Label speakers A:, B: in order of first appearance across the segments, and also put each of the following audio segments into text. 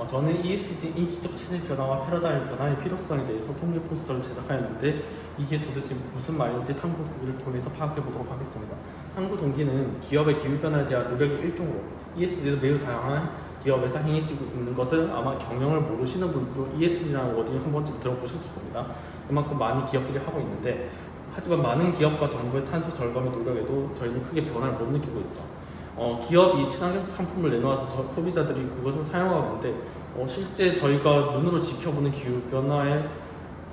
A: 저는 ESG 인식적 체질 변화와 패러다임 변화의 필요성에 대해서 통계 포스터를 제작하였는데 이게 도대체 무슨 말인지 탐구 동기를 통해서 파악해 보도록 하겠습니다. 탐구 동기는 기업의 기후 변화에 대한 노력의 일종으로 ESG도 매우 다양한 기업에서 행해지고 있는 것을 아마 경영을 모르시는 분들도 ESG라는 워딩을 한 번쯤 들어보셨을 겁니다. 그만큼 많은 기업들이 하고 있는데 하지만 많은 기업과 정부의 탄소 절감의 노력에도 저희는 크게 변화를 못 느끼고 있죠. 기업이 친환경 상품을 내놓아서 소비자들이 그것을 사용하는데 실제 저희가 눈으로 지켜보는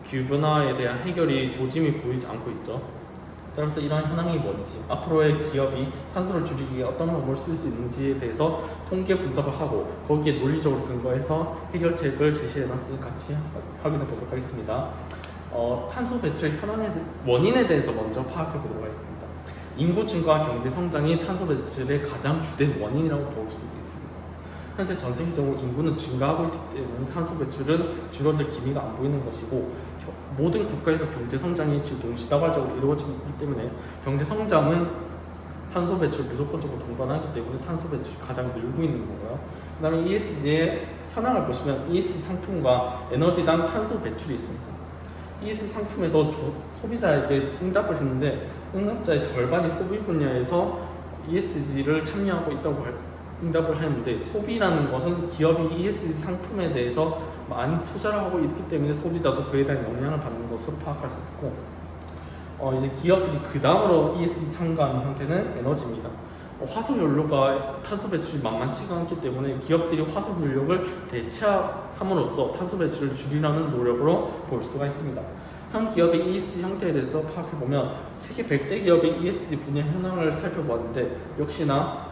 A: 기후변화에 대한 해결이 조짐이 보이지 않고 있죠. 따라서 이러한 현황이 뭔지, 앞으로의 기업이 탄소를 줄이기 위해 어떤 방법을 쓸 수 있는지에 대해서 통계 분석을 하고 거기에 논리적으로 근거해서 해결책을 제시해놨으니 같이 확인해 보도록 하겠습니다. 탄소 배출 현황의 원인에 대해서 먼저 파악해 보도록 하겠습니다. 인구 증가와 경제 성장이 탄소 배출의 가장 주된 원인이라고 볼 수 있습니다. 현재 전 세계적으로 인구는 증가하고 있기 때문에 탄소 배출은 줄어들 기미가 안 보이는 것이고 모든 국가에서 경제 성장이 동시다발적으로 이루어지기 때문에 경제 성장은 탄소 배출을 무조건적으로 동반하기 때문에 탄소 배출이 가장 늘고 있는 거고요. 그 다음에 ESG의 현황을 보시면 ESG 상품과 에너지당 탄소 배출이 있습니다. ESG 상품에서 소비자에게 응답을 했는데 응답자의 절반이 소비 분야에서 ESG를 참여하고 있다고 응답을 했는데 소비라는 것은 기업이 ESG 상품에 대해서 많이 투자를 하고 있기 때문에 소비자도 그에 대한 영향을 받는 것으로 파악할 수 있고 이제 기업들이 그 다음으로 ESG 참가하는 형태는 에너지입니다. 화석연료가 탄소 배출이 만만치가 않기 때문에 기업들이 화석연료를 대체함으로써 탄소 배출을 줄이려는 노력으로 볼 수가 있습니다. 한 기업의 ESG 형태에 대해서 파악해보면 세계 100대 기업의 ESG 분야 현황을 살펴보았는데 역시나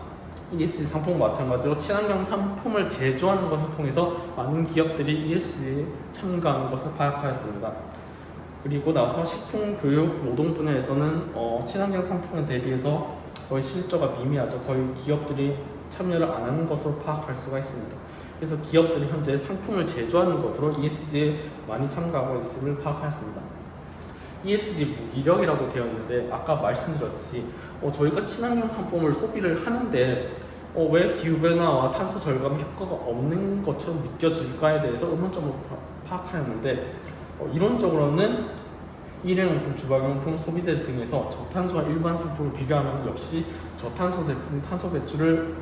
A: ESG 상품과 마찬가지로 친환경 상품을 제조하는 것을 통해서 많은 기업들이 ESG에 참가하는 것을 파악하였습니다. 그리고 나서 식품, 교육, 노동 분야에서는 친환경 상품에 대비해서 거의 실적가 미미하죠. 거의 기업들이 참여를 안 하는 것으로 파악할 수가 있습니다. 그래서 기업들이 현재 상품을 제조하는 것으로 ESG에 많이 참가하고 있음을 파악하였습니다. ESG 무기력이라고 되어 있는데 아까 말씀드렸듯이 저희가 친환경 상품을 소비를 하는데 왜 기후변화와 탄소 절감 효과가 없는 것처럼 느껴질까에 대해서 의문점을 파악하였는데 이론적으로는 일회용품, 주방용품, 소비재 등에서 저탄소와 일반 상품을 비교하면 역시 저탄소 제품 탄소 배출을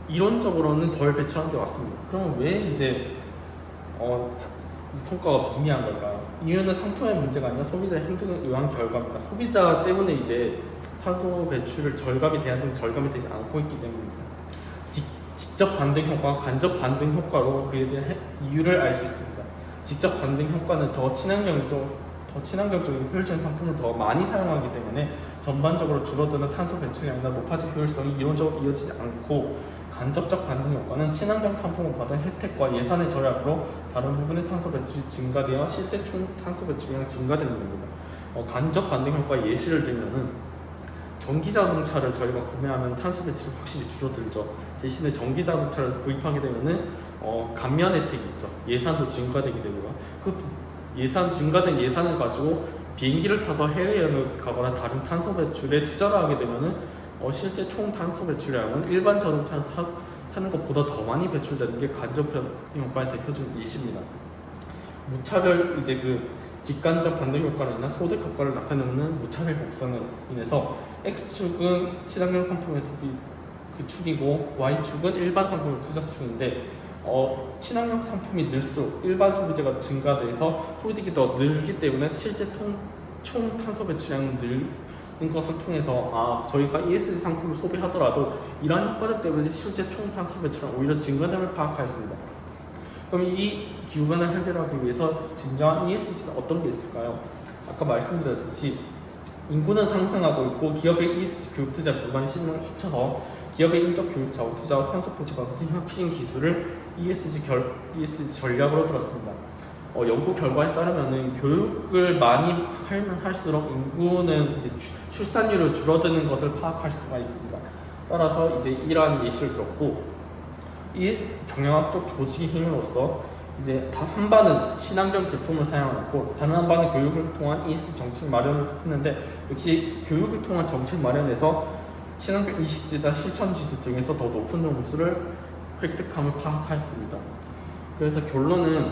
A: 이론적으로는 덜 배출한 게 맞습니다. 그러면 왜 이제 성과가 미미한 걸까요? 이유는 상품의 문제가 아니라 소비자의 행동에 의한 결과입니다. 소비자 때문에 이제 탄소 배출을 절감이 돼야 되는데 절감이 되지 않고 있기 때문입니다. 직접 반등 효과와 간접 반등 효과로 그에 대한 이유를 알 수 있습니다. 직접 반등 효과는 더 친환경적인 효율적인 상품을 더 많이 사용하기 때문에 전반적으로 줄어드는 탄소 배출량이나 높아진 효율성이 이론적으로 이어지지 않고 간접적 반등 효과는 친환경 상품을 받은 혜택과 예산의 절약으로 다른 부분의 탄소 배출이 증가되어 실제 총 탄소 배출량이 증가되는 겁니다. 간접 반등 효과 예시를 들면은 전기자동차를 저희가 구매하면 탄소 배출이 확실히 줄어들죠. 대신에 전기자동차를 구입하게 되면은 감면 혜택이 있죠. 예산도 증가되게 되고요. 증가된 예산을 가지고 비행기를 타서 해외여행을 가거나 다른 탄소 배출에 투자를 하게 되면은 실제 총 탄소 배출량은 일반 자동차를 사는 것보다 더 많이 배출되는 게 간접 반등 효과의 대표적인 예시입니다. 무차별 직간접 반등 효과로 인한 소득 효과를 나타내는 무차별 곡선으로 인해서 X축은 친환경 상품의 소비 축이고 Y축은 일반 상품의 투자 축인데 친환경 상품이 늘수록 일반 소비재가 증가돼서 소득이 더 늘기 때문에 실제 총 탄소 배출량이 늘는 것을 통해서 저희가 ESG 상품을 소비하더라도 이러한 효과들 때문에 실제 총 탄소 배출량 오히려 증가됨을 파악하였습니다. 그럼 이 기후변화를 해결하기 위해서 진정한 ESG는 어떤 게 있을까요? 아까 말씀드렸듯이 인구는 상승하고 있고 기업의 ESG 교육 투자 물관 실무를 합쳐서 기업의 인적 교육 자원 투자와 탄소 포집과 같은 혁신 기술을 ESG 전략으로 들었습니다. 연구 결과에 따르면 교육을 많이 하면 할수록 인구는 이제 출산율이 줄어드는 것을 파악할 수가 있습니다. 따라서 이제 이러한 예시를 들었고 이 경영학적 조직의 힘으로써 이제 한 반은 친환경 제품을 사용하고 다른 한 반은 교육을 통한 ESG 정책 마련을 했는데 역시 교육을 통한 정책 마련에서 친환경 인식지다 실천 지수 등에서 더 높은 점수를 획득함을 파악하였습니다. 그래서 결론은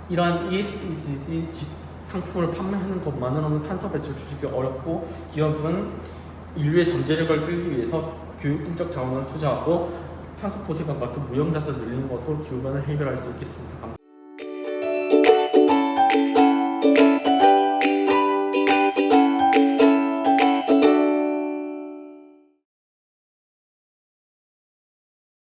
A: 이러한 ESG 상품을 판매하는 것만으로는 탄소 배출 줄이기 어렵고 기업은 인류의 잠재력을 끌기 위해서 교육적 자원을 투자하고 탄소 포지관 같은 무형자산을 늘리는 것으로 기후변을 해결할 수 있겠습니다. 감사합니다.